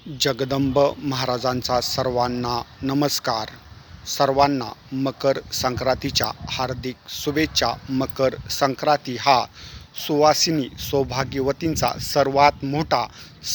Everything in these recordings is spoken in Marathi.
जगदंब महाराजांचा सर्वांना नमस्कार. सर्वांना मकर संक्रांतीच्या हार्दिक शुभेच्छा. मकर संक्रांती हा सुवासिनी सौभाग्यवतींचा सर्वात मोठा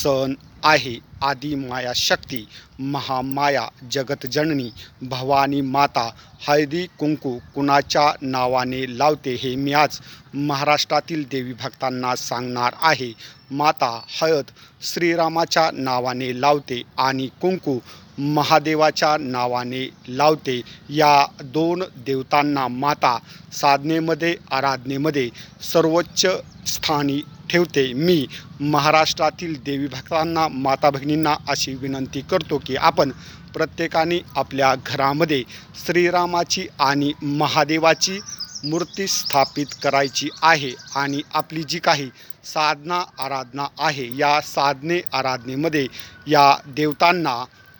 सण आहे. आदि माया शक्ती महामाया जगतजननी भवानी माता हळदी कुंकू कुणाच्या नावाने लावते हे मी आज महाराष्ट्रातील देवी भक्तांना सांगणार आहे. माता हळद श्रीरामाच्या नावाने लावते आणि कुंकू महादेवाच्या नावाने लावते. या दोन देवतांना माता साधनेमध्ये आराधनेमध्ये सर्वोच्च स्थानी ठेवते. मी महाराष्ट्रातील देवी भक्तांना माता भगिनींना अशी विनंती करतो की आपण प्रत्येकाने आपल्या घरामध्ये श्रीरामाची आणि महादेवाची मूर्ती स्थापित करायची आहे आणि आपली जी काही साधना आराधना आहे या साधने आराधनेमध्ये या देवतांना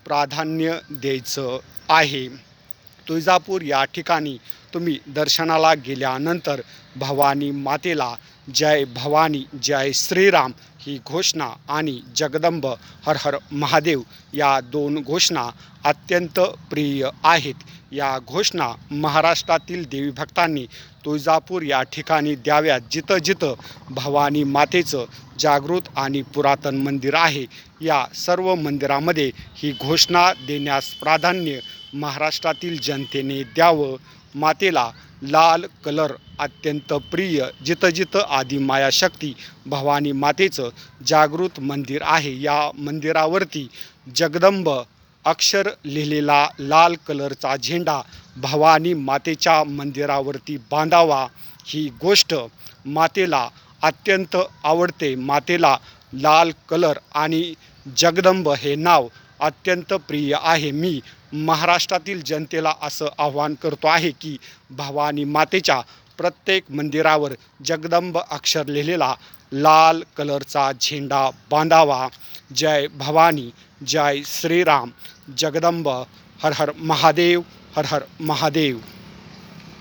प्राधान्य द्यायचं आहे. तुळजापूर या ठिकाणी तुम्ही दर्शनाला गेल्यानंतर भवानी मातेला जय भवानी जय श्रीराम ही घोषणा आणि जगदंब हर हर महादेव या दोन घोषणा अत्यंत प्रिय आहेत. या घोषणा महाराष्ट्रातील देवी भक्तांनी तुळजापूर या ठिकाणी द्याव्यात. जिथं जिथं भवानी मातेचं जागृत आणि पुरातन मंदिर आहे या सर्व मंदिरामध्ये ही घोषणा देण्यास प्राधान्य महाराष्ट्रातील जनतेने द्यावं. मातेला लाल कलर अत्यंत प्रिय. जिथं जिथं आदि माया शक्ती भवानी मातेचं जागृत मंदिर आहे या मंदिरावरती जगदंब अक्षर लिहिलेला लाल कलरचा झेंडा भवानी मातेच्या मंदिरावरती बांधावा. ही गोष्ट मातेला अत्यंत आवडते. मातेला लाल कलर आणि जगदंब हे नाव अत्यंत प्रिय आहे. मी महाराष्ट्रातील जनतेला असं आवाहन करतो आहे की भवानी मातेच्या प्रत्येक मंदिरावर जगदंब अक्षर लिहिलेला लाल कलरचा झेंडा बांधावा. जय भवानी जय श्रीराम. जगदंब हर हर महादेव हर हर महादेव.